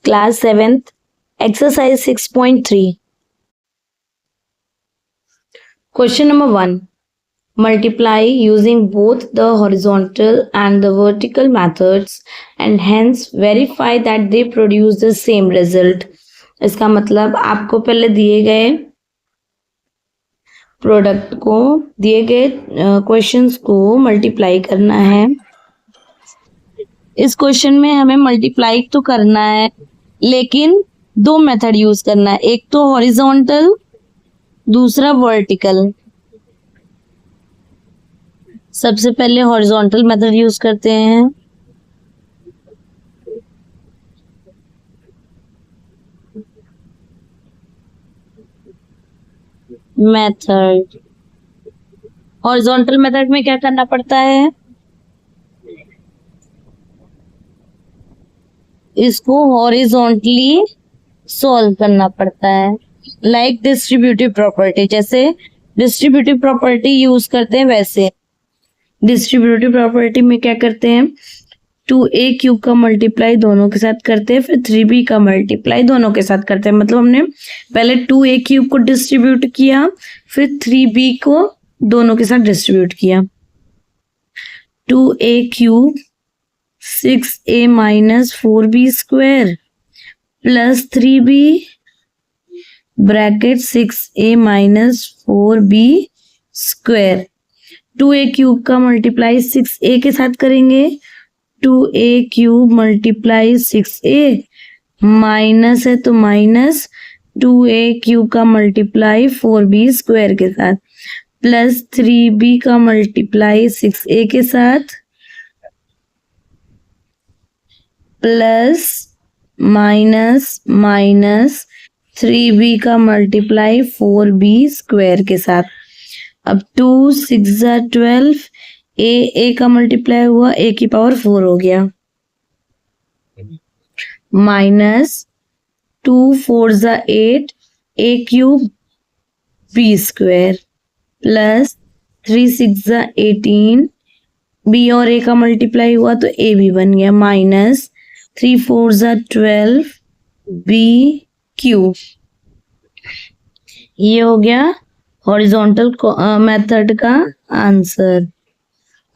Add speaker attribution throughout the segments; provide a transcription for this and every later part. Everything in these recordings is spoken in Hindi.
Speaker 1: Class 7th, exercise 6.3. Question number 1. Multiply using both the horizontal and the vertical methods and hence verify that they produce the same result. इसका मतलब आपको पहले दिए गए प्रोडक्ट को, दिए गए क्वेश्चंस को मल्टीप्लाई करना है। इस क्वेश्चन में हमें मल्टीप्लाई तो करना है, लेकिन दो मेथड यूज करना है, एक तो हॉरिजॉन्टल, दूसरा वर्टिकल। सबसे पहले हॉरिजॉन्टल मेथड यूज करते हैं। मेथड, हॉरिजॉन्टल मेथड में क्या करना पड़ता है, इसको हॉरिजॉन्टली सॉल्व करना पड़ता है। लाइक डिस्ट्रीब्यूटिव प्रॉपर्टी, जैसे डिस्ट्रीब्यूटिव प्रॉपर्टी यूज करते हैं वैसे। डिस्ट्रीब्यूटिव प्रॉपर्टी में क्या करते हैं, 2a³ का मल्टीप्लाई दोनों के साथ करते हैं, फिर 3b का मल्टीप्लाई दोनों के साथ करते हैं। मतलब हमने पहले 2a³ को डिस्ट्रीब्यूट किया, फिर 3b को दोनों के साथ डिस्ट्रीब्यूट किया। 2a³ 6a minus 4b square plus 3b bracket 6a minus 4b square. 2a³ का मल्टीप्लाई 6a के साथ करेंगे, 2a³ मल्टीप्लाई 6a, माइनस है तो माइनस 2a³ का मल्टीप्लाई 4b स्क्वायर के साथ, प्लस 3b का मल्टीप्लाई 6a के साथ, प्लस माइनस माइनस 3b का मल्टीप्लाई 4b स्क्वायर के साथ। अब 2 6 12, a का मल्टीप्लाई हुआ a की पावर 4 हो गया, minus 2 4 8 a³ b square plus 3 6 18, b और a का मल्टीप्लाई हुआ तो a भी बन गया, माइनस 3 4 12 b³। ये हो गया हॉरिजॉन्टल मेथड का आंसर।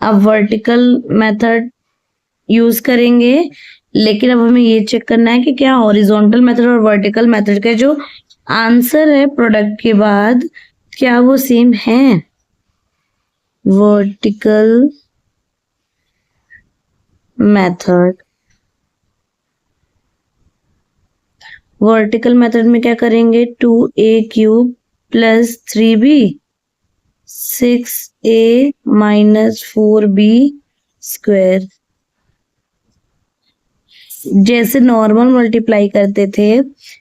Speaker 1: अब वर्टिकल मेथड यूज करेंगे, लेकिन अब हमें ये चेक करना है कि क्या हॉरिजॉन्टल मेथड और वर्टिकल मेथड का जो आंसर है प्रोडक्ट के बाद, क्या वो सेम है। वर्टिकल मेथड, वर्टिकल मेथड में क्या करेंगे, 2a³ plus 3b 6a minus 4b square. जैसे नॉर्मल मल्टीप्लाई करते थे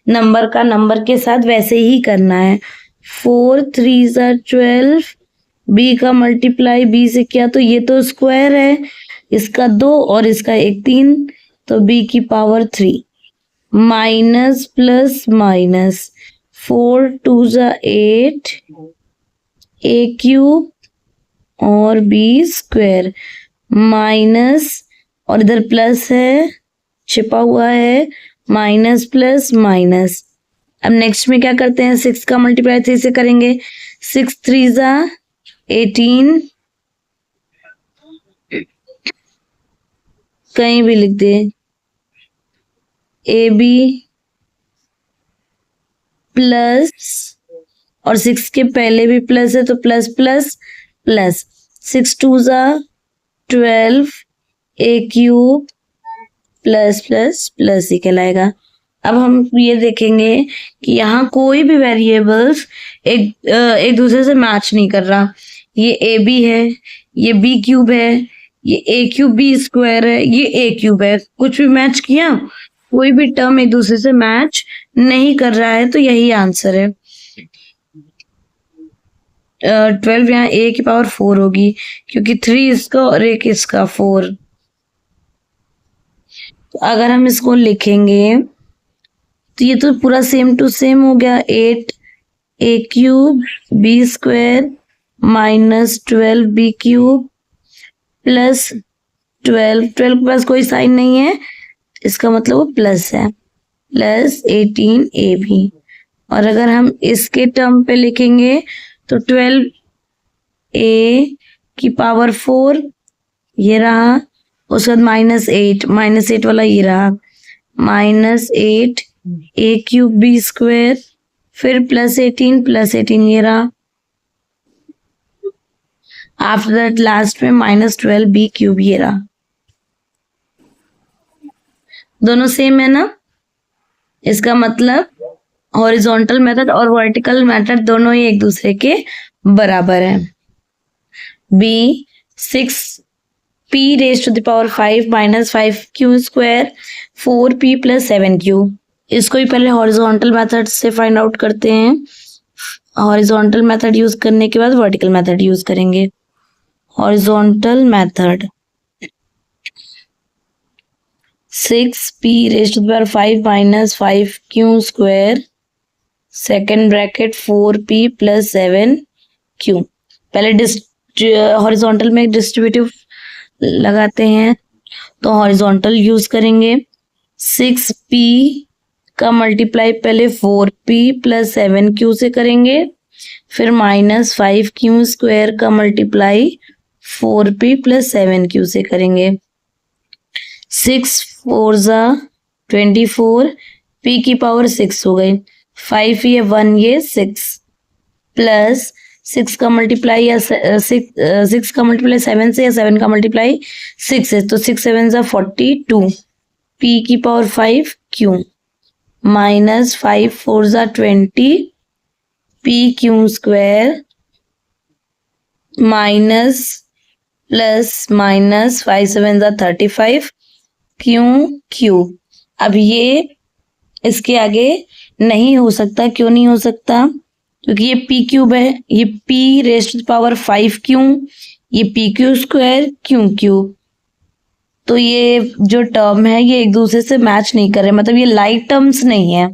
Speaker 1: नंबर का नंबर के साथ, वैसे ही करना है। 4 3 12, b का मल्टीप्लाई b से किया तो ये तो स्क्वायर है, इसका 2 और इसका 1 3, तो b की power 3, minus plus minus 4 2 8 a³ और b स्क्वायर, माइनस और इधर प्लस है छिपा हुआ है, माइनस प्लस माइनस। अब नेक्स्ट में क्या करते हैं, 6 का मल्टीप्लाई 3 से करेंगे, 6 3 18, कहीं भी लिख दे, ab प्लस, और 6 के पहले भी प्लस है तो plus plus plus, 6 2 12 a³ plus plus plus ही कहलाएगा। अब हम ये देखेंगे कि यहाँ कोई भी वेरिएबल्स एक दूसरे से मैच नहीं कर रहा। ये ab है, ये b³ है, ये a³ b स्क्वायर है, ये a³ है, कुछ भी मैच किया, कोई भी टर्म एक दूसरे से मैच नहीं कर रहा है, तो यही आंसर है। 12 यहाँ a की पावर 4 होगी, क्योंकि 3 इसका और 1 इसका 4। तो अगर हम इसको लिखेंगे तो ये तो पूरा सेम टू सेम हो गया, 8 a³ b square minus 12 b³ plus 12 के पास कोई साइन नहीं है, इसका मतलब वो प्लस है। Plus 18ab। और अगर हम इसके टर्म पे लिखेंगे तो 12a की पावर 4 ये रहा, उसके बाद -8 वाला ये रहा, -8 a क्यूब b स्क्वायर, फिर +18 ये रहा, आफ्टर दैट लास्ट में -12 b क्यूब ये रहा। दोनों सेम है ना, इसका मतलब हॉरिजॉन्टल मेथड और वर्टिकल मेथड दोनों ही एक दूसरे के बराबर है। B 6p raise to the power 5 - 5q square 4p + 7q। इसको ही पहले हॉरिजॉन्टल मेथड से फाइंड आउट करते हैं। हॉरिजॉन्टल मेथड यूज करने के बाद वर्टिकल मेथड यूज करेंगे। Horizontal method 6p raise to the power 5 - 5q square second bracket 4p + 7q। पहले हॉरिजॉन्टल में डिस्ट्रीब्यूटिव लगाते हैं तो हॉरिजॉन्टल यूज करेंगे। 6p का मल्टीप्लाई पहले 4p + 7q से करेंगे, फिर -5q स्क्वायर का मल्टीप्लाई 4p + 7q से करेंगे। 6 4 ज़ा 24, p की पावर 6 हो गई, 5 ये 1 ये 6 प्लस 6 का मल्टीप्लाई या 6 का मल्टीप्लाई 7 से या 7 का मल्टीप्लाई 6 से, तो 6 7 ज़ा 42, p की पावर 5 q -5 4 ज़ा 20, p q square minus plus -5 7 ज़ा 35 q। अब ये इसके आगे नहीं हो सकता, क्यों नहीं हो सकता? क्योंकि ये p क्यूब है, ये p raise to the power 5q, ये p q square q cube, तो ये जो टर्म है ये एक दूसरे से मैच नहीं कर रहे, मतलब ये लाइक टर्म्स नहीं है।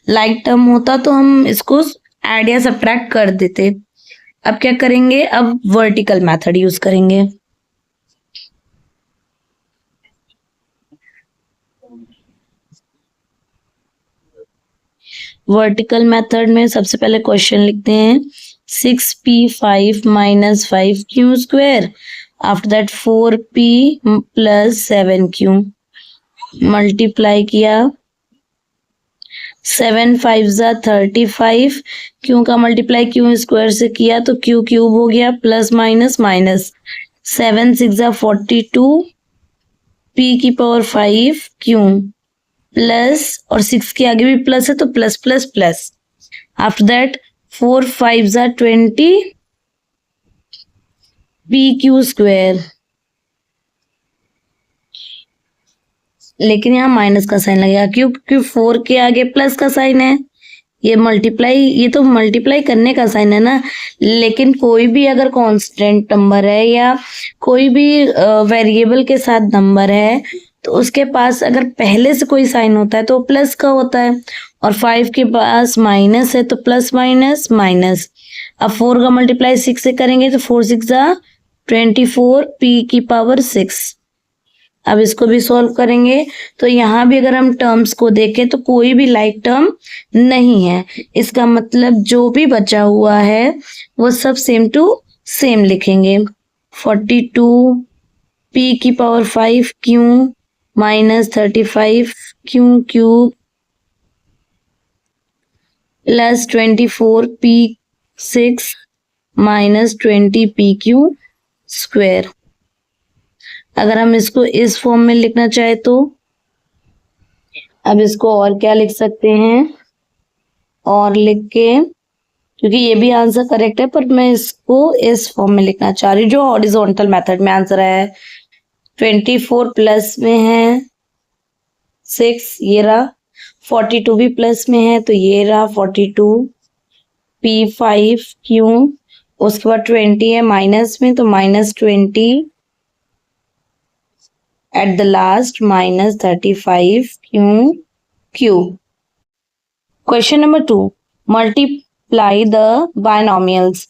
Speaker 1: लाइक टर्म होता तो हम इसको ऐड या सब्ट्रैक्ट कर देते। अब क्या करेंगे, अब वर्टिकल मेथड यूज करेंगे। वर्टिकल मेथड में सबसे पहले क्वेश्चन लिखते हैं 6p 5 - 5q square, after that 4p + 7q multiply किया, 7 5 ज़ा 35, q का मल्टीप्लाई q स्क्वायर से किया तो q क्यूब हो गया, प्लस माइनस 7 6 ज़ा 42, p की पावर 5 q प्लस, और 6 के आगे भी प्लस है तो plus plus plus, after that 4 5 ज़ा 20, p क्यू स्क्वायर, लेकिन यहाँ माइनस का साइन लगेगा क्योंकि 4 के आगे प्लस का साइन है। ये तो मल्टीप्लाई करने का साइन है ना, लेकिन कोई भी अगर कांस्टेंट नंबर है या कोई भी वेरिएबल के साथ नंबर है तो उसके पास अगर पहले से कोई साइन होता है तो प्लस का होता है, और 5 के पास माइनस है तो प्लस माइनस। अब 4 का मल्टीप्लाई 6 से करेंगे तो 4 6 ज़ा 24, p की पावर 6। अब इसको भी सॉल्व करेंगे तो यहाँ भी अगर हम टर्म्स को देखें तो कोई भी लाइक टर्म नहीं है, इसका मतलब जो भी बचा हुआ है वो सब सेम टू सेम लिखेंगे। 42 p की power 5 q -35 q cube plus 24 p 6 -20 p q square. अगर हम इसको इस फॉर्म में लिखना चाहे तो अब इसको और क्या लिख सकते हैं, और लिख के, क्योंकि ये भी आंसर करेक्ट है पर मैं इसको इस फॉर्म में लिखना चाह रही हूँ जो हॉरिजॉन्टल मेथड में आंसर है। 24 प्लस में है 6 ये रहा, 42 भी प्लस में है तो ये रहा 42, p5 q, उसके बाद 20 है माइनस में तो -20, at the last -35 q। Question number 2, multiply the binomials।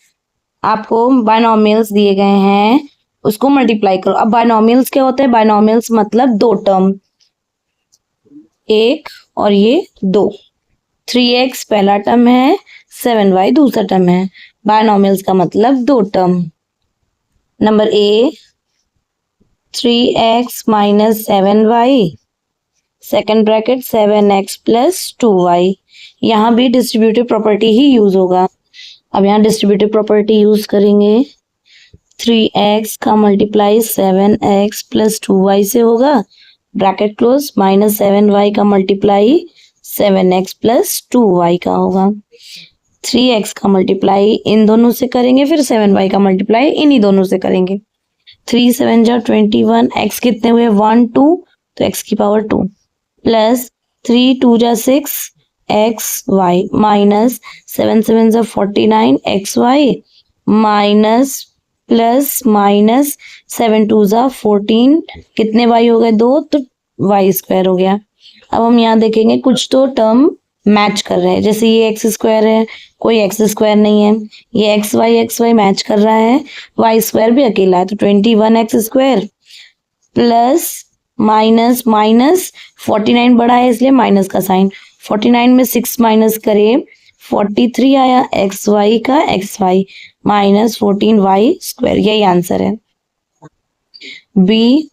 Speaker 1: आपको binomials दिए गए हैं, उसको मल्टीप्लाई करो। अब binomials क्या होता है, binomials मतलब दो टर्म, 1 और ये 2। 3x पहला टर्म है, 7y दूसरा टर्म है। बायनॉमियल्स का मतलब 2 term. Number A 3x minus 7y, second bracket 7x plus 2y। यहाँ भी डिस्ट्रीब्यूटिव प्रॉपर्टी ही यूज होगा। अब यहाँ डिस्ट्रीब्यूटिव प्रॉपर्टी यूज करेंगे। 3x का मल्टीप्लाई 7x प्लस 2y से होगा, ब्रैकेट क्लोज, माइनस 7y का मल्टीप्लाई 7x प्लस 2y का होगा। 3x का मल्टीप्लाई इन दोनों से करेंगे, फिर 7y का मल्टीप्लाई इन्हीं दोनों से करेंगे। 3 7 जा 21, x कितने हुए 1 2, तो x की पावर 2 प्लस 3 2 जा 6 एक्स वाई माइनस 7 7 जा 49 x y minus plus minus 7 2 जा 14, कितने y हो गए 2, तो y स्क्वायर हो गया। अब हम यहाँ देखेंगे कुछ तो टर्म मैच कर रहे हैं, जैसे ये एक्स स्क्वायर है, कोई एक्स स्क्वायर नहीं है। ये एक्स वाई मैच कर रहा है, वाई स्क्वायर भी अकेला है, तो 21 x square plus minus minus 49 बड़ा है इसलिए माइनस का साइन, 49 में 6 माइनस करें 43 आया एक्स वाई का, x y minus 14 y square, यही आंसर है। B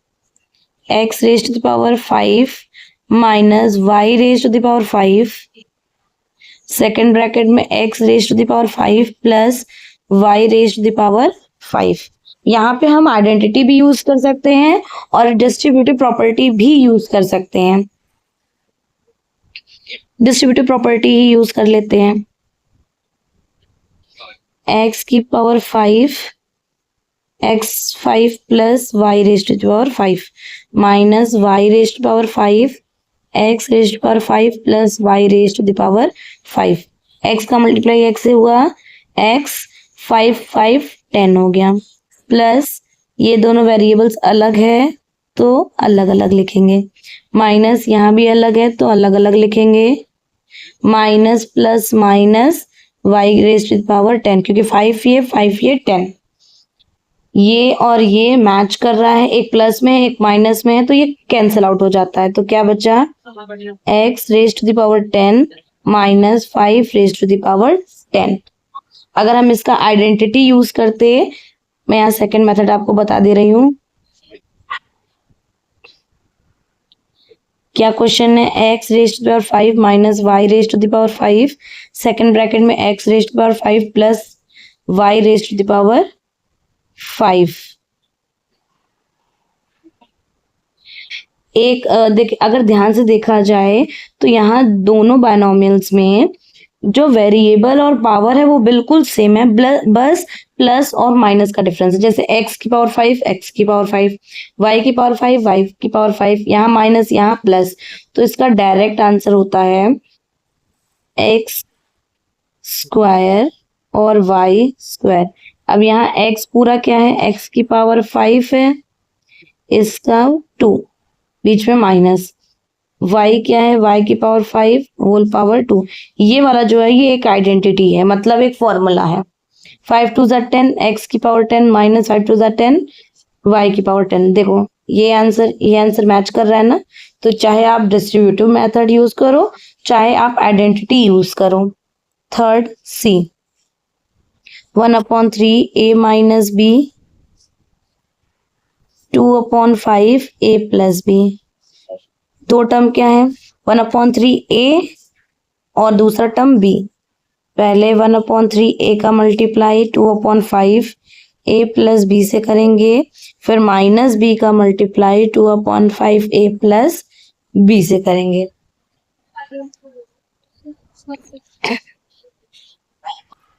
Speaker 1: x raise to the power 5 minus y raise to the power 5, second bracket में x raise to the power 5 plus y raise to the power 5। यहाँ पे हम आइडेंटिटी भी यूज कर सकते हैं और डिस्ट्रीब्यूटिव प्रॉपर्टी भी यूज कर सकते हैं। डिस्ट्रीब्यूटिव प्रॉपर्टी ही यूज कर लेते हैं। x की power 5 x5 plus y raise to the power 5 minus y raise to power 5 x raise to power 5 plus y raise to the power 5। x का मल्टीप्लाई x से हुआ, x 5 5 10 हो गया, प्लस ये दोनों वेरिएबल्स अलग है तो अलग अलग लिखेंगे, माइनस यहाँ भी अलग है तो अलग अलग लिखेंगे, minus plus minus y raise to the power 10, क्योंकि 5 ये 10, ये और ये मैच कर रहा है, एक प्लस में एक माइनस में है तो ये कैंसिल आउट हो जाता है, तो क्या बचा x raise to the power 10 minus 5 raise to the power 10। अगर हम इसका आइडेंटिटी यूज करते, मैं यहाँ सेकंड मेथड आपको बता दे रही हूँ। क्या क्वेश्चन है, x raise to the power 5 minus y raise to the power 5, second bracket में x raise to the power 5 plus y raise to the power 5। एक अगर ध्यान से देखा जाए तो यहाँ दोनों बायनॉमियल्स में जो वेरिएबल और पावर है वो बिल्कुल सेम है, बस प्लस और माइनस का डिफरेंस है। जैसे x की पावर 5 x की पावर 5, y की पावर 5 y की पावर 5, यहाँ माइनस यहाँ प्लस, तो इसका डायरेक्ट आंसर होता है x स्क्वायर और y स्क्वायर। अब यहाँ x पूरा क्या है, x की पावर 5 है, इसका 2, बीच में माइनस, y क्या है, y की पावर 5 होल पावर 2। ये वाला जो है ये एक आइडेंटिटी है, मतलब एक फॉर्मूला है। 5 2 ज़ा 10, x की पावर 10 माइनस 5 2 ज़ा 10, y की पावर 10। देखो ये आंसर मैच कर रहा है ना, तो चाहे आप डिस्ट्रीब्यूटिव मेथड यूज करो चाहे आप आइडेंटिटी यूज करो। Third c 1/3 a minus b 2/5 a plus b। दो टर्म क्या है, 1/3 a और दूसरा टर्म b। पहले 1/3 a का मल्टीप्लाई 2/5 a प्लस b से करेंगे, फिर माइनस b का मल्टीप्लाई 2/5 a प्लस b से करेंगे।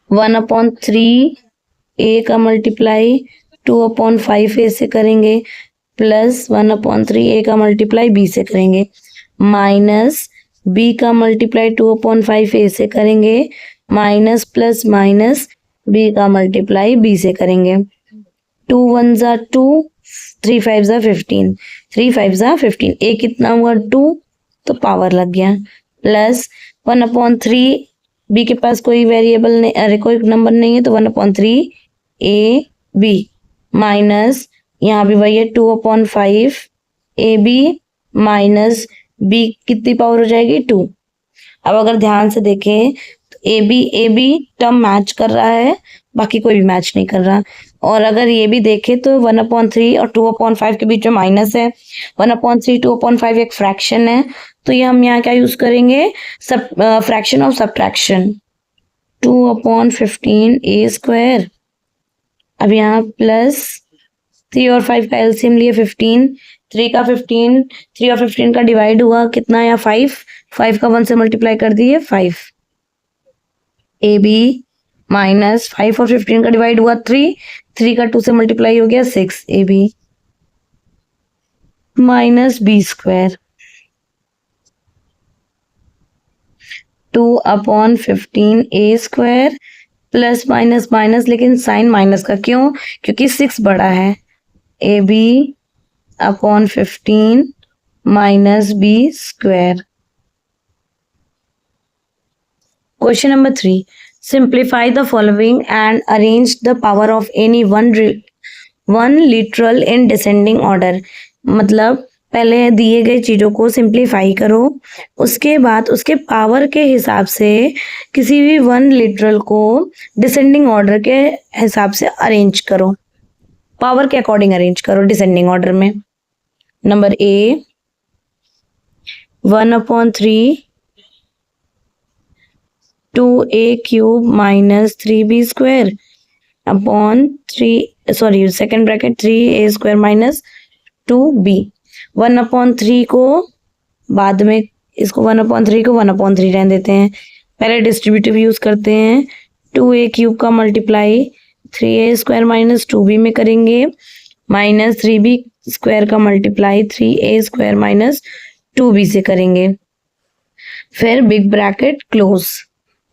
Speaker 1: 1/3 a का मल्टीप्लाई 2/5 a से करेंगे, प्लस 1/3 a का मल्टीप्लाई b से करेंगे, माइनस b का मल्टीप्लाई 2/5 a से करेंगे, माइनस प्लस माइनस b का मल्टीप्लाई b से करेंगे। 2 1 ज़ा 2, 3 5 ज़ा 15, 3 5 ज़ा 15, a कितना हुआ 2, तो पावर लग गया, प्लस 1/3 b के पास कोई वेरिएबल नहीं, अरे कोई नंबर नहीं है, तो 1/3 a b माइनस यहाँ भी वही है 2/5 a b माइनस बी कितनी पावर हो जाएगी 2। अब अगर ध्यान से देखें तो ए बी टर्म मैच कर रहा है, बाकी कोई भी मैच नहीं कर रहा। और अगर ये भी देखें तो 1/3 और 2/5 के बीच में माइनस है। 1/3 2/5 एक फ्रैक्शन है, तो ये हम यहाँ क्या यूज करेंगे, सब fraction of subtraction. 2/15 a square. अब यहाँ प्लस 3 और 5 का एलसीएम लिए 15। 3 और 15 का डिवाइड हुआ कितना, या 5 का 1 से मल्टीप्लाई कर दिए 5। ए बी माइनस 5 और 15 का डिवाइड हुआ 3 का 2 से मल्टीप्लाई हो गया 6। A b minus b square. 2/15 a square plus minus minus, लेकिन साइन माइनस का क्यों, क्योंकि 6 बड़ा है। A b upon 15 minus b square. Question number 3. Simplify the following and arrange the power of any one literal in descending order. मतलब पहले दिए गए चीजों को सिंप्लीफाई करो, उसके बाद उसके पावर के हिसाब से किसी भी वन लिटरल को डिसेंडिंग ऑर्डर के हिसाब से अरेंज करो, पावर के अकॉर्डिंग अरेंज करो डिसेंडिंग ऑर्डर में। Number A 1/3 2a cube minus 3b square upon 3 bracket 3a square minus 2b। 1/3 को बाद में, इसको 1/3 को 1/3 रहने देते हैं, पहले डिस्ट्रीब्यूटिव यूज करते हैं। 2a क्यूब का multiply 3a square minus 2b में करेंगे, माइनस 3b स्क्वायर का multiply 3a square minus 2b से करेंगे। फिर big bracket close,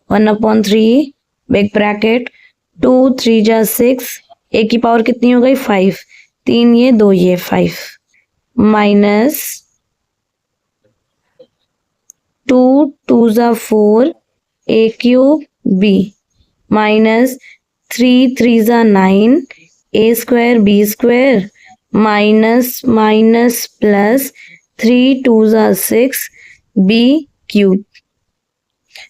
Speaker 1: 1/3 big bracket 2 3 जा 6, ए की पावर कितनी हो गई 5, 3 ये 2 ये 5, माइनस 2 2 जा 4 ए क्यूब बी, माइनस 3 3 जा 9 a square b square, minus minus plus 3 2 जा 6 बी क्यूब।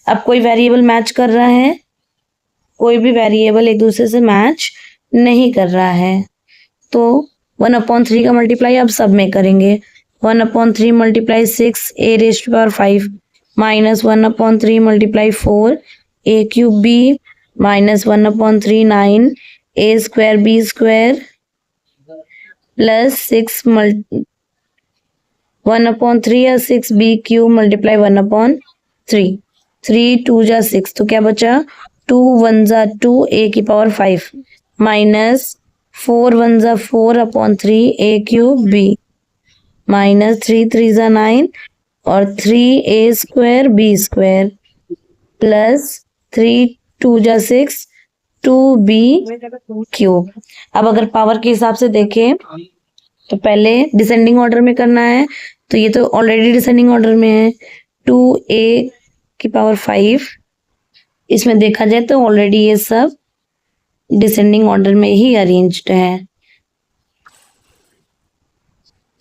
Speaker 1: अब कोई वेरिएबल मैच कर रहा है, कोई भी वेरिएबल एक दूसरे से मैच नहीं कर रहा है, तो 1/3 का मल्टीप्लाई अब सब में करेंगे। 1/3 multiply 6 a raised to power 5 minus 1/3 multiply 4 a cube b minus 1/3 9 a square b square plus 1/3 या 6 बी क्यूब मल्टीप्लाई 1/3, 3 2 जा 6, तो क्या बचा 2 1 जा 2 ए की पावर 5 माइनस 4 1 जा 4/3 ए क्यूब बी माइनस 3 3 जा 9 और 3 ए स्क्वायर बी स्क्वायर प्लस 3 2 जा 6 2 बी क्यूब। अब अगर पावर के हिसाब से देखें तो पहले डिसेंडिंग ऑर्डर में करना है, तो ये तो ऑलरेडी डिसेंडिंग ऑर्डर में है। 2a की पावर 5, इसमें देखा जाए तो ऑलरेडी ये सब डिसेंडिंग ऑर्डर में ही अरेंज्ड है।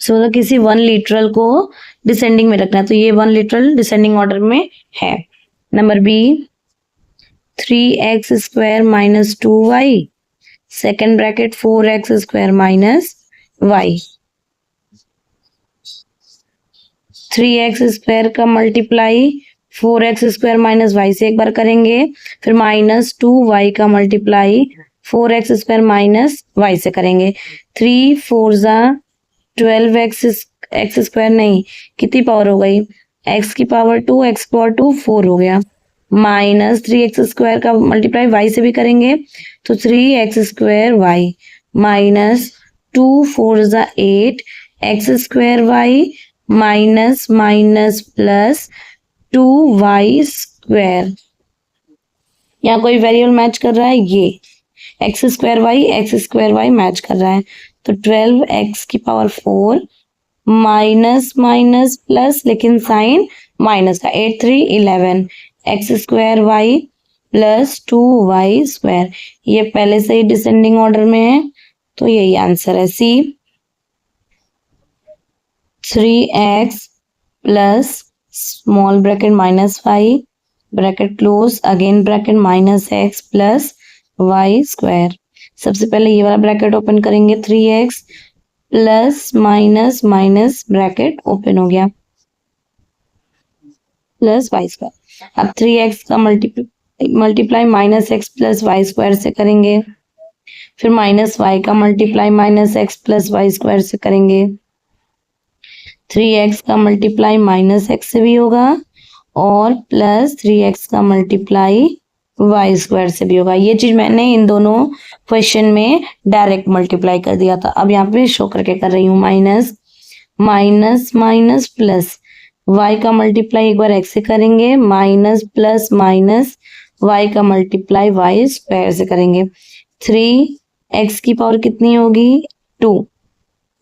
Speaker 1: तो किसी वन लिटरल को डिसेंडिंग में रखना है, तो ये वन लिटरल डिसेंडिंग ऑर्डर में है। Number b 3x square minus 2y, second bracket 4x square minus y, 3x square का multiply 4x square minus y से एक बार करेंगे, फिर माइनस 2y का multiply 4x square minus y से करेंगे। 3 4 जा 12x x स्क्वायर नहीं, कितनी पावर हो गई, x की पावर 2 x की पावर 2 4 हो गया, माइनस 3x स्क्वायर का मल्टीप्लाई y से भी करेंगे तो 3x स्क्वायर y माइनस 2 4 जा 8 x square y minus minus plus 2y square. यहाँ कोई वेरिएबल मैच कर रहा है, ये x स्क्वायर y मैच कर रहा है, तो 12x की पावर 4 माइनस माइनस प्लस, लेकिन साइन माइनस का, 8 3 11 x square y plus 2y square. ये पहले से ही डिसेंडिंग ऑर्डर में है, तो यही आंसर है C. 3x plus small bracket minus Y bracket close again bracket minus X plus Y square. सबसे पहले ये वाला ब्रैकेट ओपन करेंगे 3x plus minus minus bracket open हो गया प्लस वाई स्क्वायर। अब 3x का multiply minus X plus Y square से करेंगे, फिर माइनस वाई का multiply minus X plus Y square से करेंगे। 3x का मल्टीप्लाई माइनस एक्स से भी होगा और प्लस 3x का मल्टीप्लाई वाई स्क्वायर से भी होगा। ये चीज मैंने इन दोनों क्वेश्चन में डायरेक्ट मल्टीप्लाई कर दिया था, अब यहाँ पे शो करके कर रही हूँ। Minus minus minus plus y का मल्टीप्लाई एक बार x से करेंगे, माइनस प्लस माइनस y का मल्टीप्लाई y स्क्वायर से करेंगे। 3x की पावर कितनी होगी 2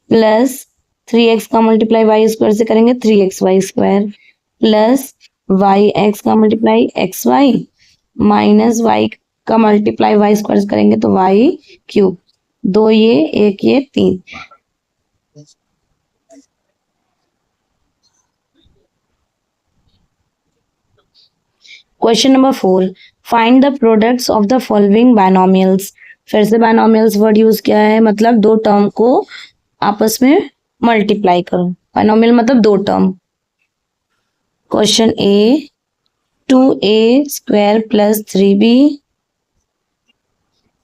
Speaker 1: प्लस 3x का मल्टीप्लाई y स्क्वायर से करेंगे 3x y square plus yx का मल्टीप्लाई xy माइनस y का मल्टीप्लाई y स्क्वायर से करेंगे तो y क्यूब। 2 ये 1 ये 3। Question number 4 find the products of the following binomials. फिर से बायनोमियल्स वर्ड यूज किया है, मतलब दो टर्म को आपस में मल्टीप्लाई करो। बायनोमियल मतलब दो टर्म। क्वेश्चन ए 2a square plus 3b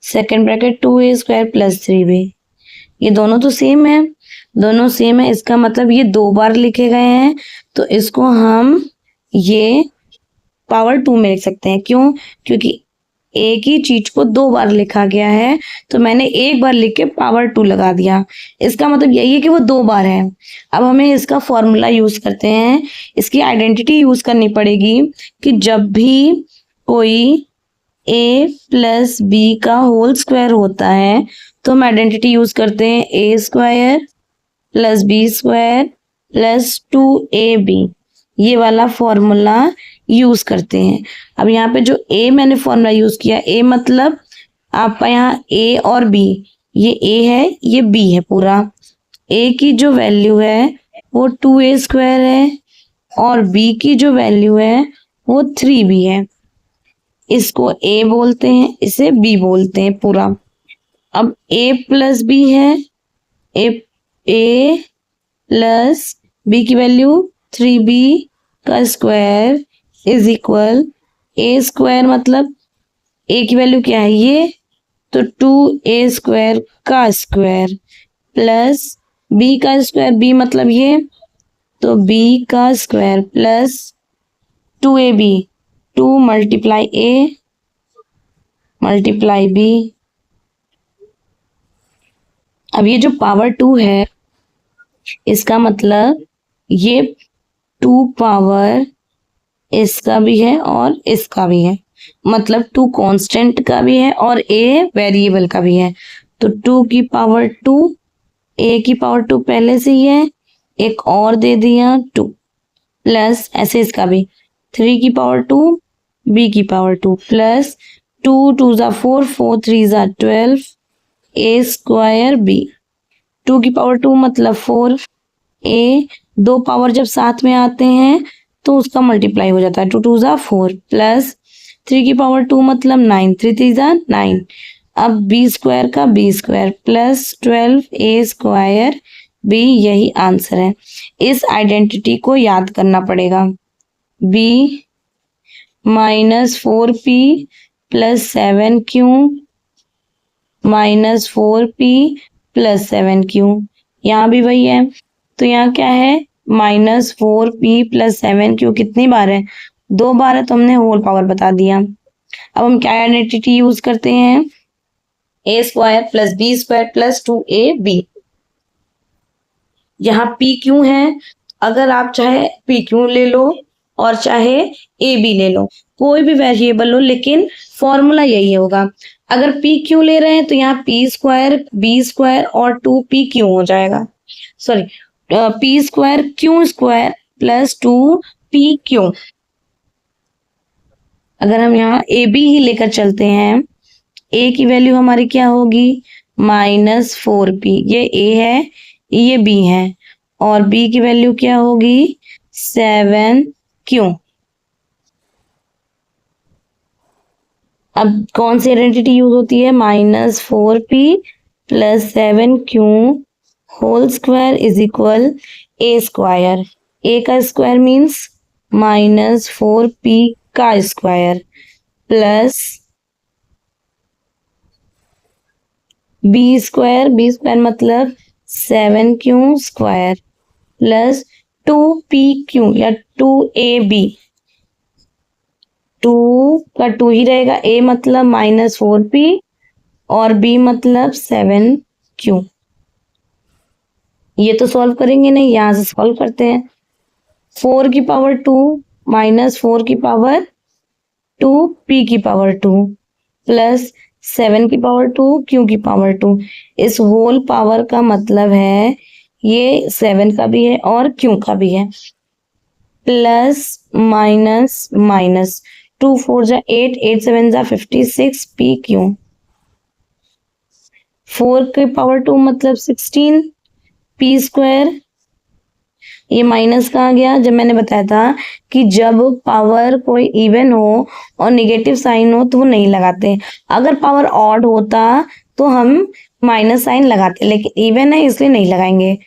Speaker 1: second bracket 2a square plus 3b। ये दोनों तो सेम है, दोनों सेम है, इसका मतलब ये दो बार लिखे गए हैं तो इसको हम ये पावर 2 में लिख सकते हैं। क्यों? क्योंकि एक ही चीज को दो बार लिखा गया है तो मैंने एक बार लिख के पावर 2 लगा दिया, इसका मतलब यही है कि वो दो बार है। अब हमें इसका फॉर्मूला यूज करते हैं, इसकी आइडेंटिटी यूज करनी पड़ेगी कि जब भी कोई a प्लस बी का होल स्क्वायर होता है तो हम आइडेंटिटी यूज करते हैं a square plus b square plus 2ab। ये वाला फॉर्मूला यूज करते हैं। अब यहाँ पे जो a मैंने फॉर्मूला यूज किया, a मतलब आपका यहाँ a और b, ये a है ये b है पूरा। a की जो वैल्यू है वो 2a स्क्वायर है और b की जो वैल्यू है वो 3b है। इसको a बोलते हैं, इसे b बोलते हैं पूरा। अब a प्लस b है, a प्लस b की वैल्यू 3b का square is equal a square मतलब a की वैल्यू क्या है ये, तो 2a स्क्वायर का स्क्वायर प्लस b का स्क्वायर, b मतलब ये तो b का square plus 2ab 2 multiply a multiply b। अब ये जो पावर 2 है इसका मतलब ये 2 पावर इसका भी है और इसका भी है, मतलब 2 कांस्टेंट का भी है और a वेरिएबल का भी है। तो 2 की पावर 2, a की पावर 2 पहले से ही है, एक और दे दिया 2 प्लस ऐसे इसका भी 3 की पावर 2 b की पावर 2 प्लस 2 2 जा 4 4 3 जा 12 a स्क्वायर b। 2 की पावर 2 मतलब 4, a दो पावर जब साथ में आते हैं तो उसका मल्टीप्लाई हो जाता है, 2 2 जा 4 प्लस 3 की पावर 2 मतलब 9 3 3 जा 9। अब b स्क्वायर का b square plus 12 a square b, यही आंसर है। इस आइडेंटिटी को याद करना पड़ेगा। b minus 4p plus 7q minus 4p plus 7q, यहाँ भी वही है तो यहाँ क्या है माइनस 4p प्लस 7q। कितनी बार है? 2 बार है तो हमने होल पावर बता दिया। अब हम क्या आइडेंटिटी यूज करते हैं, a square plus b square plus 2ab। यहाँ p क्यों है, अगर आप चाहे p क्यों ले लो और चाहे a b ले लो, कोई भी वेरिएबल लो, लेकिन फॉर्मूला यही होगा। अगर p क्यों ले रहे हैं तो यहाँ p स्क्वायर b स्क्वायर और 2p क्यों हो जाएगा, sorry p square Q square plus 2p Q. अगर हम यहाँ a b ही लेकर चलते हैं, a की वैल्यू हमारी क्या होगी माइनस 4p, ये a है ये b है, और b की वैल्यू क्या होगी 7q। अब कौन सी आइडेंटिटी यूज होती है? -4p + 7q whole square is equal a square. a का स्क्वायर मीन्स -4p का स्क्वायर प्लस b स्क्वायर मतलब 7q स्क्वायर प्लस 2pq या 2ab। 2 का 2 ही रहेगा, a मतलब -4p और b मतलब 7q। ये तो सॉल्व करेंगे नहीं, यहां से सॉल्व करते हैं। 4 की पावर 2 -4 की पावर 2 p की पावर 2 प्लस 7 की पावर 2 q की पावर 2। इस होल पावर का मतलब है ये 7 का भी है और q का भी है। प्लस माइनस माइनस 2 4 जा 8, 8 7 जा 56 पी क्यू। 4 की पावर 2 मतलब 16 पी स्क्वायर। ये माइनस कहाँ गया? जब मैंने बताया था कि जब पावर कोई इवन हो और नेगेटिव साइन हो तो वो नहीं लगाते। अगर पावर ऑड होता तो हम माइनस साइन लगाते, लेकिन इवन है इसलिए नहीं लगाएंगे।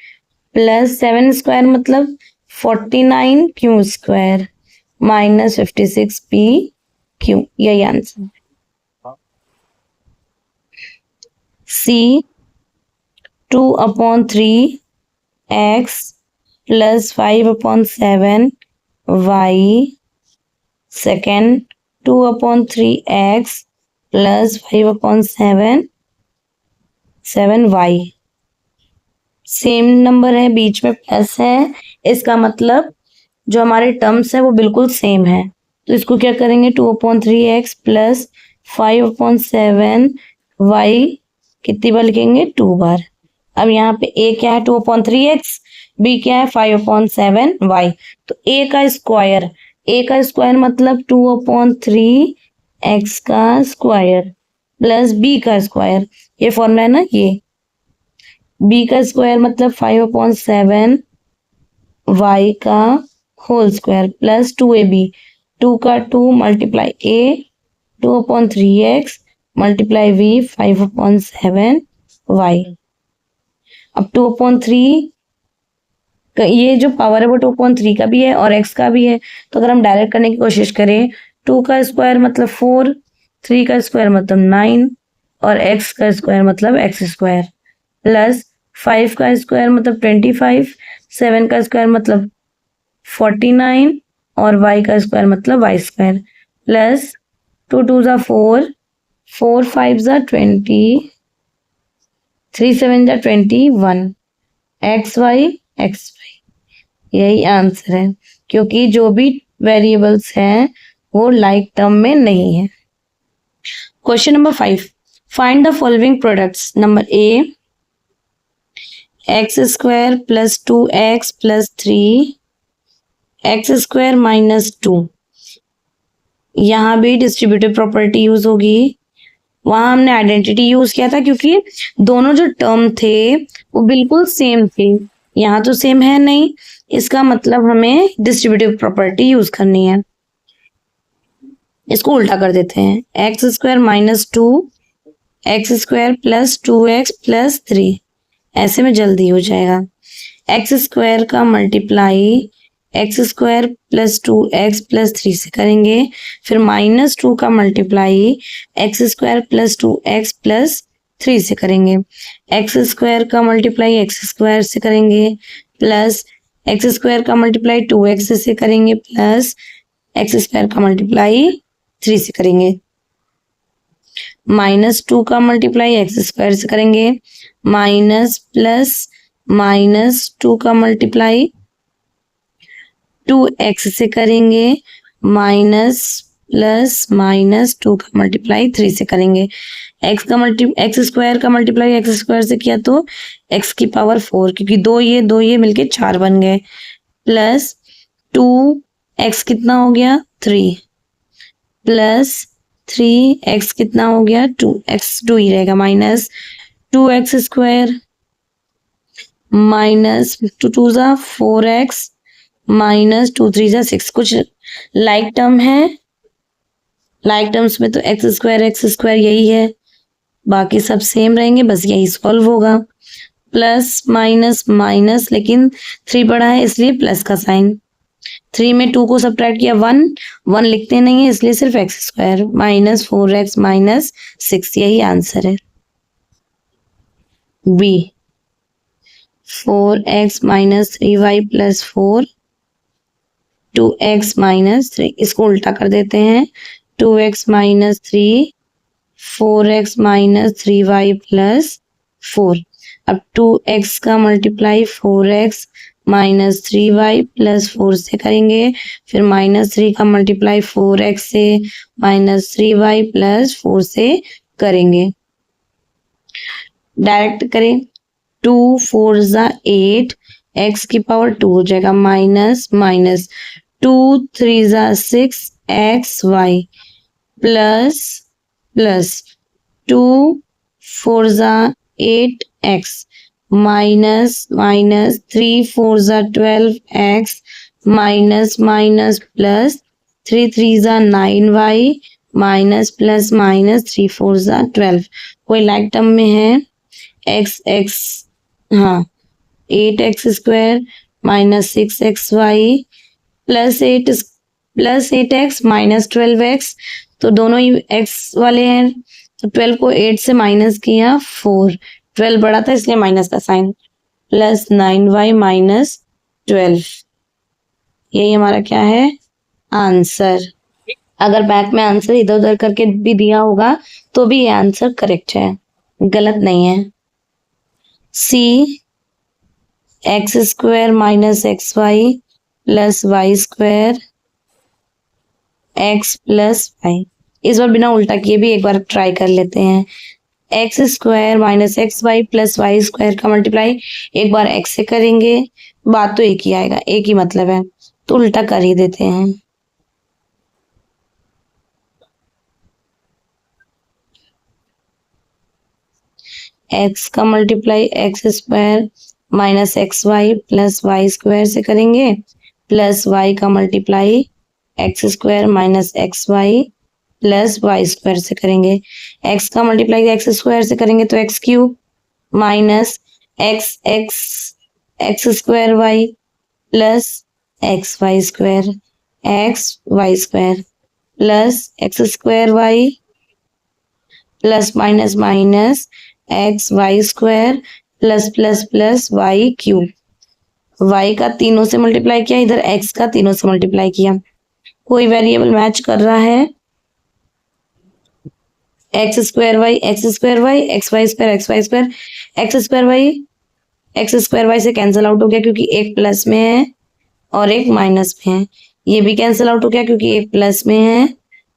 Speaker 1: प्लस 7 स्क्वायर मतलब 49 क्यू स्क्वायर -56 पी क्यू। यही आंसर। सी 2/3 x + 5/7 y second 2/3 x + 5/7 7y। Same number है, बीच में प्लस है, इसका मतलब जो हमारे टर्म्स है वो बिल्कुल सेम है। तो इसको क्या करेंगे? 2/3 x + 5/7 y कितनी बार लिखेंगे? 2 बार। अब यहाँ पे a क्या है? 2/3 x, b क्या है? 5/7 y। तो a का स्क्वायर मतलब 2/3 x का स्क्वायर प्लस b का स्क्वायर। ये फॉर्मूला है ना, ये b का स्क्वायर मतलब 5/7 y का होल स्क्वायर प्लस 2ab। 2 का 2 multiply a 2/3 x multiply v 5/7 y। अब 2/3 ये जो पावर है वो 2/3 का भी है और x का भी है। तो अगर हम डायरेक्ट करने की कोशिश करें, 2 का स्क्वायर मतलब 4, 3 का स्क्वायर मतलब 9 और x का स्क्वायर मतलब x स्क्वायर प्लस 5 का स्क्वायर मतलब 25, 7 का स्क्वायर मतलब 49 और y का स्क्वायर मतलब y स्क्वायर प्लस 2 2 जा 4, 4 5 जा 20, 3 7 जा 21 x y। यही आंसर है, क्योंकि जो भी वेरिएबल्स हैं वो लाइक टर्म में नहीं है। Question number 5, find the following products. Number A x² + 2x + 3 x² - 2। यहाँ भी डिस्ट्रीब्यूटिव प्रॉपर्टी यूज होगी। वहां हमने आइडेंटिटी यूज किया था क्योंकि दोनों जो टर्म थे वो बिल्कुल सेम थे। यहाँ तो सेम है नहीं, इसका मतलब हमें डिस्ट्रीब्यूटिव प्रॉपर्टी यूज करनी है। इसको उल्टा कर देते हैं, x² - 2 x² + 2x + 3। ऐसे में जल्दी हो जाएगा। x² का मल्टीप्लाई x² + 2x + 3 से करेंगे, फिर -2 का मल्टीप्लाई x² + 2x + 3 से करेंगे। x² का मल्टीप्लाई x² से करेंगे प्लस x² का मल्टीप्लाई 2x से करेंगे प्लस x² का मल्टीप्लाई 3 से करेंगे। -2 का मल्टीप्लाई x² से करेंगे माइनस प्लस -2 का मल्टीप्लाई 2x से करेंगे माइनस प्लस -2 का मल्टीप्लाई 3 से करेंगे। x² का मल्टीप्लाई x² से किया तो x की पावर 4, क्योंकि दो ये मिलके 4 बन गए प्लस 2x कितना हो गया? 3 प्लस 3x कितना हो गया? 2x 2 ही रहेगा माइनस 2x² माइनस 2 2 जा 4x माइनस 2 3 जा 6। कुछ लाइक टर्म है, लाइक टर्म्स में तो एक्स स्क्वायर यही है, बाकी सब सेम रहेंगे, बस यही सॉल्व होगा। प्लस माइनस माइनस, लेकिन 3 बड़ा है इसलिए प्लस का साइन। 3 में 2 को सब्ट्रैक्ट किया 1 लिखते नहीं है इसलिए सिर्फ x square minus 4x minus 6, यही आंसर है B. 4x minus 3y plus 4, 2x minus 3, इसको उल्टा कर देते हैं, 2x minus 3, 4x minus 3y plus 4। अब 2x का multiply 4x minus 3y plus 4 से करेंगे, फिर माइनस 3 का मल्टीप्लाई 4x से माइनस 3y प्लस 4 से करेंगे। डायरेक्ट करें, 2 4 जा 8, x की पावर 2 हो जाएगा, माइनस माइनस 2 3 जा 6 xy प्लस प्लस 2 4 जा 8x माइनस माइनस 3 4 जा 12x माइनस माइनस प्लस 3 3 जा 9y माइनस प्लस माइनस 3 4 जा 12। कोई लाइक टर्म में है x x, हाँ 8x square minus 6xy plus 8x minus 12x, तो दोनों ही x वाले हैं, तो 12 को 8 से माइनस किया 4, 12 बड़ा था इसलिए माइनस का साइन, प्लस 9y माइनस 12, यही हमारा क्या है आंसर। अगर बैक में आंसर इधर उधर करके भी दिया होगा तो भी ये आंसर करेक्ट है, गलत नहीं है। C x square minus x y plus Y square x plus y, इस बार बिना उल्टा किए भी एक बार ट्राई कर लेते हैं। X square minus x y plus Y square का मल्टीप्लाई एक बार एक्स से करेंगे, बात तो एक ही आएगा, एक ही मतलब है, तो उल्टा कर ही देते हैं। एक्स का multiply x square minus x y plus Y square से करेंगे, प्लस वाई का multiply x square minus x y plus Y square से करेंगे। एक्स का मल्टीप्लाई एक्स स्क्वायर से करेंगे तो x cube minus x x x square y plus x y square x y square plus x square y plus minus minus x y square plus plus plus y cube. Y का तीनों से मल्टीप्लाई किया, इधर एक्स का तीनों से मल्टीप्लाई किया, कोई वेरिएबल मैच कर रहा है, x square y x square y x y square x y square x square y से कैंसिल आउट हो गया क्योंकि एक प्लस में है और एक माइनस में है, ये भी कैंसिल आउट हो गया क्योंकि एक प्लस में है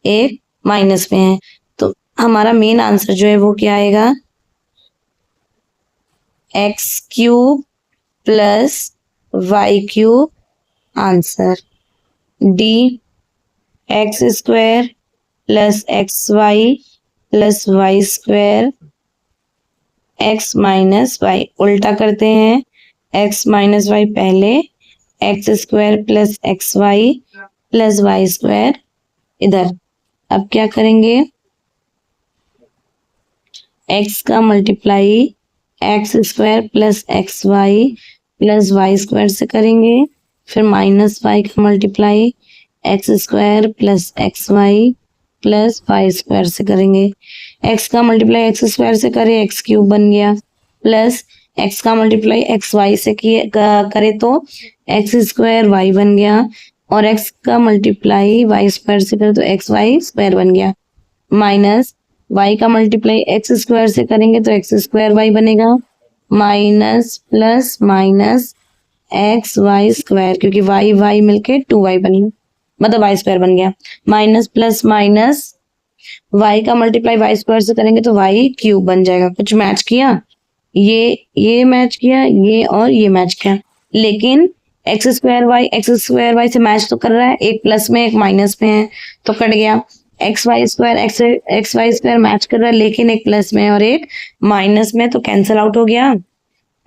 Speaker 1: एक माइनस में है, तो हमारा मेन आंसर जो है वो क्या आएगा, x cube plus y cube answer. D x square plus x y plus Y square x minus y, उल्टा करते हैं, एक्स माइनस वाई पहले, x square plus x y plus Y square इधर। अब क्या करेंगे, एक्स का multiply x square plus x y plus Y square से करेंगे, फिर माइनस वाई का multiply x square plus x y plus Y square से करेंगे। एक्स का मल्टीप्लाई एक्स स्क्वायर से करें एक्स क्यूब बन गया, प्लस एक्स का मल्टीप्लाई एक्स वाई से करे तो एक्स स्क्वायर वाई बन गया, और एक्स का मल्टीप्लाई वाई स्क्वायर से करे तो एक्स वाई स्क्वायर बन गया, माइनस वाई का मल्टीप्लाई एक्स स्क्वायर से करेंगे तो एक्स स्क्वायर वाई बनेगा, minus plus minus x y square, क्योंकि वाई वाई मिलके 2y बनी, मतलब वाई स्क्वायर बन गया, माइनस प्लस माइनस वाई का मल्टीप्लाई वाई स्क्वायर से करेंगे तो वाई क्यूब बन जाएगा। कुछ मैच किया, ये मैच किया, ये और ये मैच किया, लेकिन एक्स स्क्वायर वाई से मैच तो कर रहा है, एक प्लस में एक माइनस में है तो कट गया। एक्स वाई स्क्वायर मैच कर रहा है लेकिन एक प्लस में और एक माइनस में, तो कैंसिल आउट हो गया।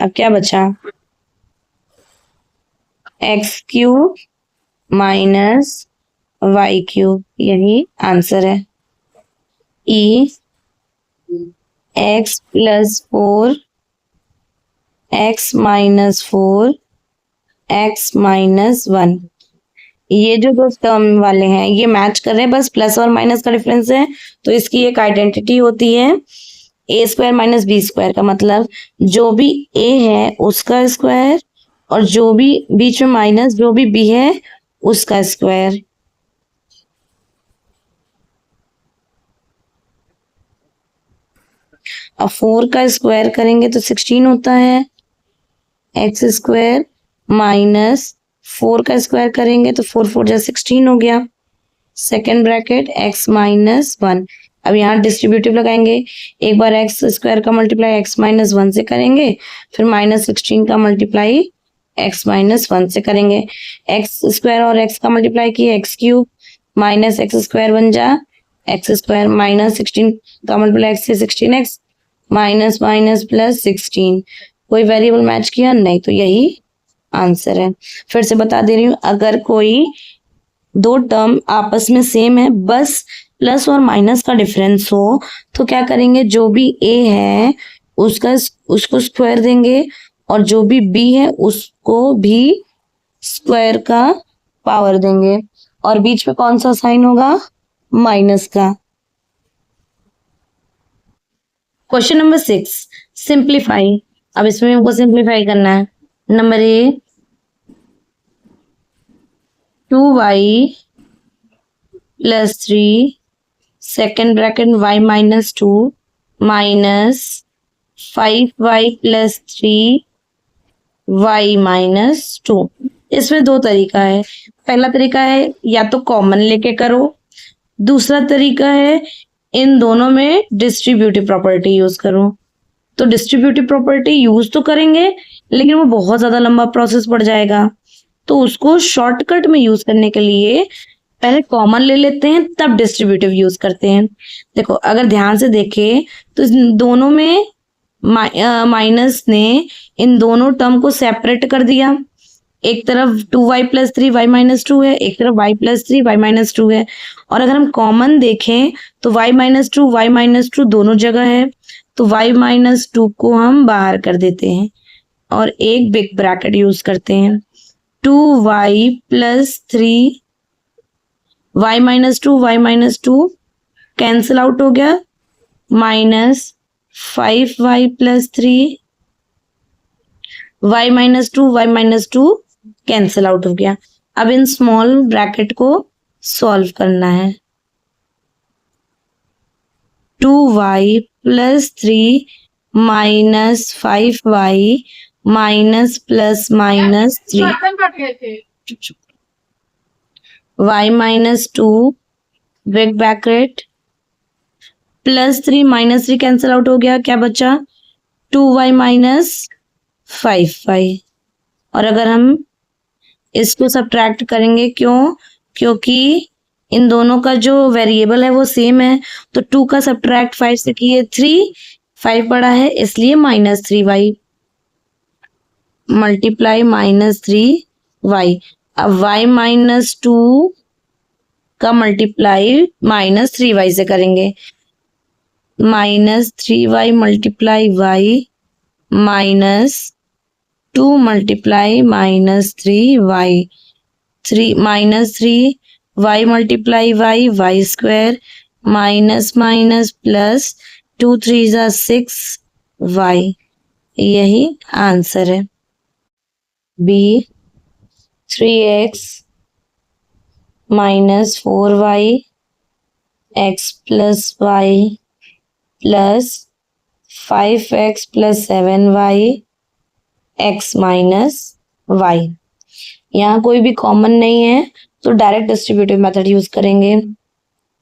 Speaker 1: अब क्या बचा, x cube minus y cube, यही आंसर है। E x plus 4 x minus 4 x minus 1, ये जो दो टर्म वाले हैं ये मैच कर रहे हैं, बस प्लस और माइनस का डिफरेंस है, तो इसकी एक आइडेंटिटी होती है ए स्क्वायर माइनस बी स्क्वायर का मतलब जो भी ए है उसका स्क्वायर और जो भी बीच में माइनस जो भी बी है उसका स्क्वायर। अब 4 का स्क्वायर करेंगे तो 16 होता है, एक्स स्क्वायर माइनस 4 का स्क्वायर करेंगे तो 4 4 जा 16 हो गया, सेकेंड ब्रैकेट एक्स माइनस 1। अब यहाँ डिस्ट्रीब्यूटिव लगाएंगे, एक बार एक्स स्क्वायर का मल्टीप्लाई एक्स माइनस 1 से करेंगे, फिर माइनस 16 का मल्टीप्लाई एक्स माइनस 1 से करेंगे। एक्स स्क्वायर और एक्स का मल्टीप्लाई किए x cube minus x square बन जा एक्स स्क्वायर माइनस 16 का मल्टीप्लाई एक्स से 16x माइनस माइनस प्लस 16, कोई वेरिएबल मैच किया नहीं, तो यही आंसर है। फिर से बता दे रही हूँ, अगर कोई दो टर्म आपस में सेम है बस प्लस और माइनस का डिफरेंस हो तो क्या करेंगे, जो भी ए है उसको स्क्वायर देंगे और जो भी बी है उसको भी स्क्वायर का पावर देंगे और बीच में कौन सा साइन होगा, माइनस का। Question number 6 simplify. अब इसमें हमको सिंप्लीफाई करना है। Number A 2y plus 3 second bracket y minus 2 minus 5y plus 3y minus 2। इसमें दो तरीका है, पहला तरीका है या तो कॉमन लेके करो, दूसरा तरीका है इन दोनों में डिस्ट्रीब्यूटिव प्रॉपर्टी यूज करो। तो डिस्ट्रीब्यूटिव प्रॉपर्टी यूज तो करेंगे लेकिन वो बहुत ज्यादा लंबा प्रोसेस पड़ जाएगा, तो उसको शॉर्टकट में यूज करने के लिए पहले कॉमन ले लेते हैं तब डिस्ट्रीब्यूटिव यूज करते हैं। देखो अगर ध्यान से देखें तो इन दोनों में माइनस ने इन दोनों टर्म को सेपरेट कर दिया, एक तरफ 2y प्लस 3 y माइनस 2 है, एक तरफ y प्लस 3 y माइनस 2 है। और अगर हम कॉमन देखें तो y माइनस 2 y माइनस 2 दोनों जगह है, तो y माइनस 2 को हम बाहर कर देते हैं और एक बिग ब्रैकेट यूज करते हैं। 2y plus 3 y minus 2 y minus 2 cancel out हो गया, minus 5y plus 3 y minus 2 y minus 2 cancel out हो गया। अब इन स्मॉल ब्रैकेट को सॉल्व करना है। 2y plus 3 minus 5y minus plus minus 3 y minus 2 big bracket plus 3 minus 3 cancel out हो गया, क्या बचा 2y माइनस 5y। और अगर हम इसको सब्ट्रैक्ट करेंगे क्योंकि इन दोनों का जो वेरिएबल है वो सेम है, तो 2 का सब्ट्रैक्ट 5 से किए 3, 5 बड़ा है इसलिए minus 3y multiply minus 3y। अब y माइनस 2 का मल्टीप्लाई माइनस 3y से करेंगे, minus 3y multiply y minus 2 multiply minus 3y, 3 minus 3y multiply y square minus minus plus 2 3 जा 6y, यही आंसर है। B 3x minus 4y x plus y plus 5x plus 7y x minus y। यहाँ कोई भी कॉमन नहीं है तो डायरेक्ट डिस्ट्रीब्यूटिव मेथड यूज करेंगे।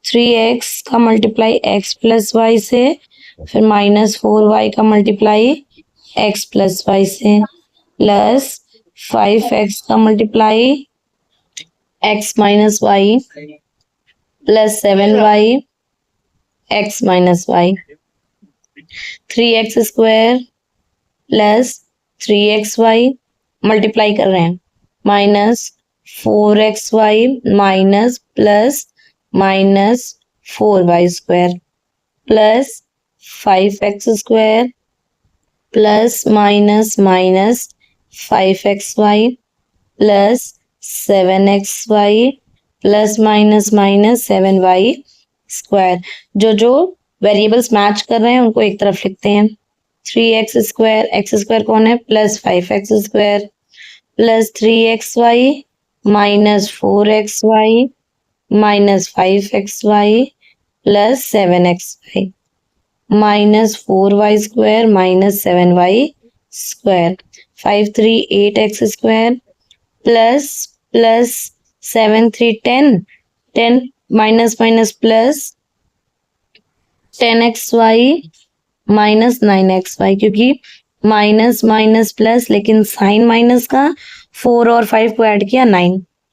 Speaker 1: 3x का मल्टीप्लाई x प्लस y से, फिर माइनस 4y का मल्टीप्लाई x प्लस y से, प्लस 5x का multiply x minus y plus 7y x minus y, 3x square plus 3xy multiply कर रहे हैं minus 4xy minus plus minus 4y square plus 5x square plus minus minus 5xy plus 7xy plus minus minus 7y square. जो जो वेरिएबल्स मैच कर रहे हैं उनको एक तरफ लिखते हैं। 3x स्क्वायर कौन है, plus 5x square plus 3xy minus 4xy minus 5xy plus 7xy minus 4y square minus 7y square 5 3 8x square plus plus 7 3 10 minus minus plus 10xy minus 9xy, क्योंकि माइनस माइनस प्लस लेकिन साइन माइनस का 4 और 5 को ऐड किया 9।